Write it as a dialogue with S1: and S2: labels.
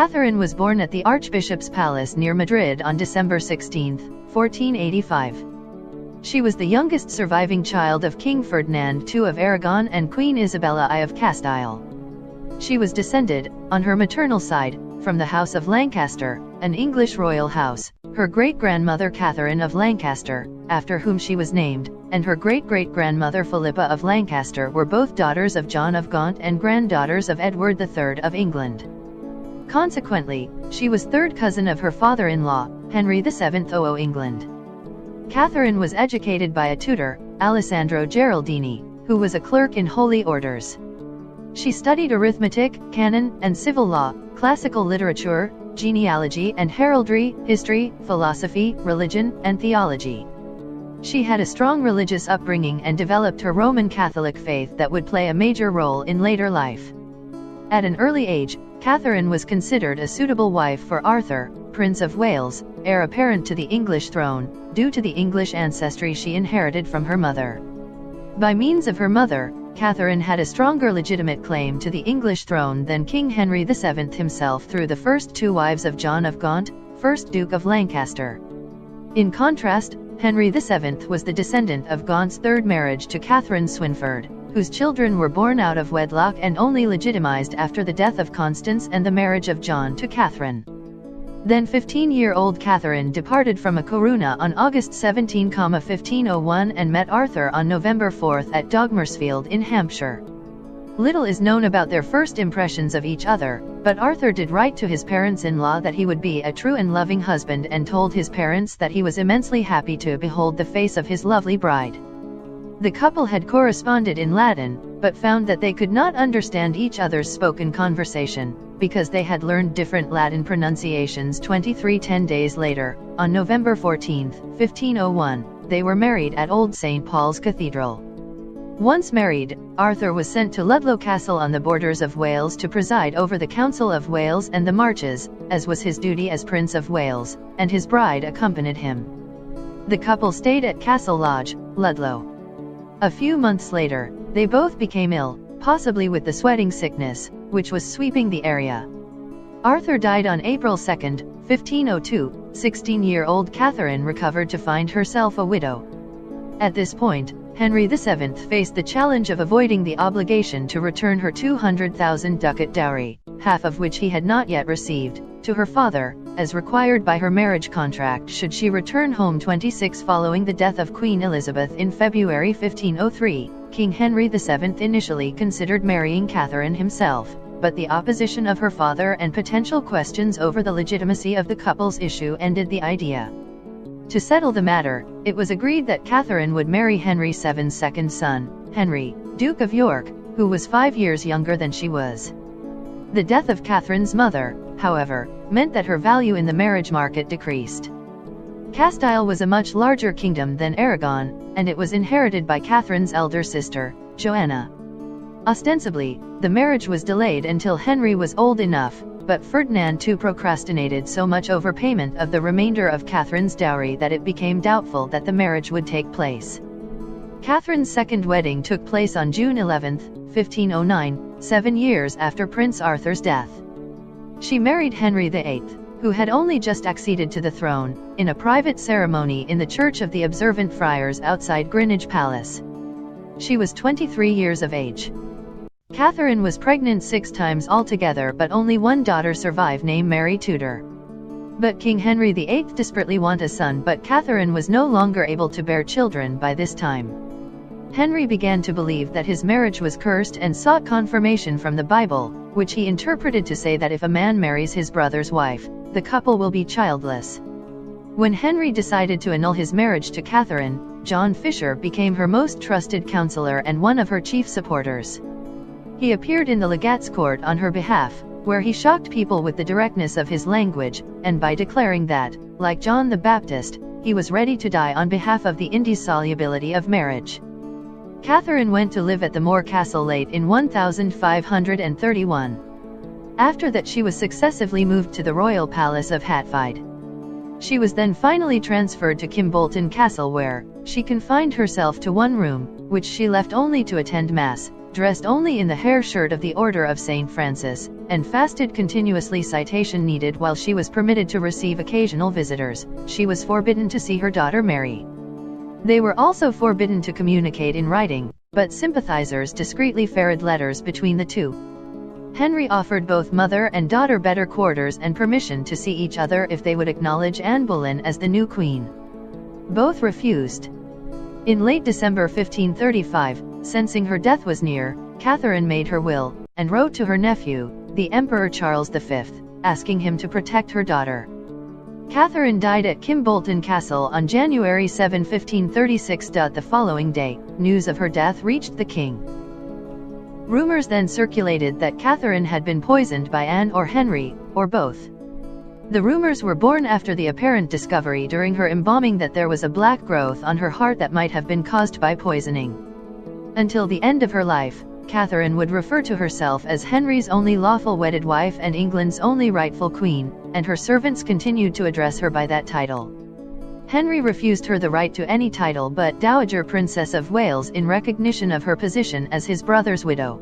S1: Catherine was born at the Archbishop's Palace near Madrid on December 16, 1485. She was the youngest surviving child of King Ferdinand II of Aragon and Queen Isabella I of Castile. She was descended, on her maternal side, from the House of Lancaster, an English royal house. Her great-grandmother Catherine of Lancaster, after whom she was named, and her great-great-grandmother Philippa of Lancaster were both daughters of John of Gaunt and granddaughters of Edward III of England. Consequently, she was third cousin of her father-in-law, Henry VII of England. Catherine was educated by a tutor, Alessandro Geraldini, who was a clerk in holy orders. She studied arithmetic, canon and civil law, classical literature, genealogy and heraldry, history, philosophy, religion, and theology. She had a strong religious upbringing and developed her Roman Catholic faith that would play a major role in later life. At an early age, Catherine was considered a suitable wife for Arthur, Prince of Wales, heir apparent to the English throne, due to the English ancestry she inherited from her mother. By means of her mother, Catherine had a stronger legitimate claim to the English throne than King Henry VII himself through the first two wives of John of Gaunt, 1st Duke of Lancaster. In contrast, Henry VII was the descendant of Gaunt's third marriage to Catherine Swynford, whose children were born out of wedlock and only legitimized after the death of Constance and the marriage of John to Catherine. Then 15-year-old Catherine departed from a corona on August 17, 1501 and met Arthur on November 4 at Dogmersfield in Hampshire. Little is known about their first impressions of each other, but Arthur did write to his parents-in-law that he would be a true and loving husband and told his parents that he was immensely happy to behold the face of his lovely bride. The couple had corresponded in Latin, but found that they could not understand each other's spoken conversation, because they had learned different Latin pronunciations. 10 days later, on November 14, 1501, they were married at Old St. Paul's Cathedral. Once married, Arthur was sent to Ludlow Castle on the borders of Wales to preside over the Council of Wales and the Marches, as was his duty as Prince of Wales, and his bride accompanied him. The couple stayed at Castle Lodge, Ludlow. A few months later, they both became ill, possibly with the sweating sickness, which was sweeping the area. Arthur died on April 2, 1502. 16-year-old Catherine recovered to find herself a widow. At this point, Henry VII faced the challenge of avoiding the obligation to return her 200,000 ducat dowry, half of which he had not yet received, to her father, as required by her marriage contract should she return home 26 following the death of Queen Elizabeth in February 1503. King Henry VII initially considered marrying Catherine himself, but the opposition of her father and potential questions over the legitimacy of the couple's issue ended the idea. To settle the matter, it was agreed that Catherine would marry Henry VII's second son, Henry, Duke of York, who was 5 years younger than she was. The death of Catherine's mother, however, meant that her value in the marriage market decreased. Castile was a much larger kingdom than Aragon, and it was inherited by Catherine's elder sister, Joanna. Ostensibly, the marriage was delayed until Henry was old enough, but Ferdinand II procrastinated so much overpayment of the remainder of Catherine's dowry that it became doubtful that the marriage would take place. Catherine's second wedding took place on June 11, 1509, 7 years after Prince Arthur's death. She married Henry VIII, who had only just acceded to the throne, in a private ceremony in the Church of the Observant Friars outside Greenwich Palace. She was 23 years of age. Catherine was pregnant 6 times altogether, but only one daughter survived, named Mary Tudor. But King Henry VIII desperately wanted a son, but Catherine was no longer able to bear children by this time. Henry began to believe that his marriage was cursed and sought confirmation from the Bible, which he interpreted to say that if a man marries his brother's wife, the couple will be childless. When Henry decided to annul his marriage to Catherine, John Fisher became her most trusted counselor and one of her chief supporters. He appeared in the legate's court on her behalf, where he shocked people with the directness of his language, and by declaring that, like John the Baptist, he was ready to die on behalf of the indissolubility of marriage. Catherine went to live at the Moor Castle late in 1531. After that she was successively moved to the royal palace of Hatfield. She was then finally transferred to Kimbolton Castle, where she confined herself to one room, which she left only to attend Mass, dressed only in the hair shirt of the Order of St. Francis, and fasted continuously. Citation needed. While she was permitted to receive occasional visitors, she was forbidden to see her daughter Mary. They were also forbidden to communicate in writing, but sympathizers discreetly ferried letters between the two. Henry offered both mother and daughter better quarters and permission to see each other if they would acknowledge Anne Boleyn as the new queen. Both refused. In late December 1535, sensing her death was near, Catherine made her will, and wrote to her nephew, the Emperor Charles V, asking him to protect her daughter. Catherine died at Kimbolton Castle on January 7, 1536. The following day, news of her death reached the king. Rumors then circulated that Catherine had been poisoned by Anne or Henry, or both. The rumors were born after the apparent discovery during her embalming that there was a black growth on her heart that might have been caused by poisoning. Until the end of her life, Catherine would refer to herself as Henry's only lawful wedded wife and England's only rightful queen, and her servants continued to address her by that title. Henry refused her the right to any title but Dowager Princess of Wales in recognition of her position as his brother's widow.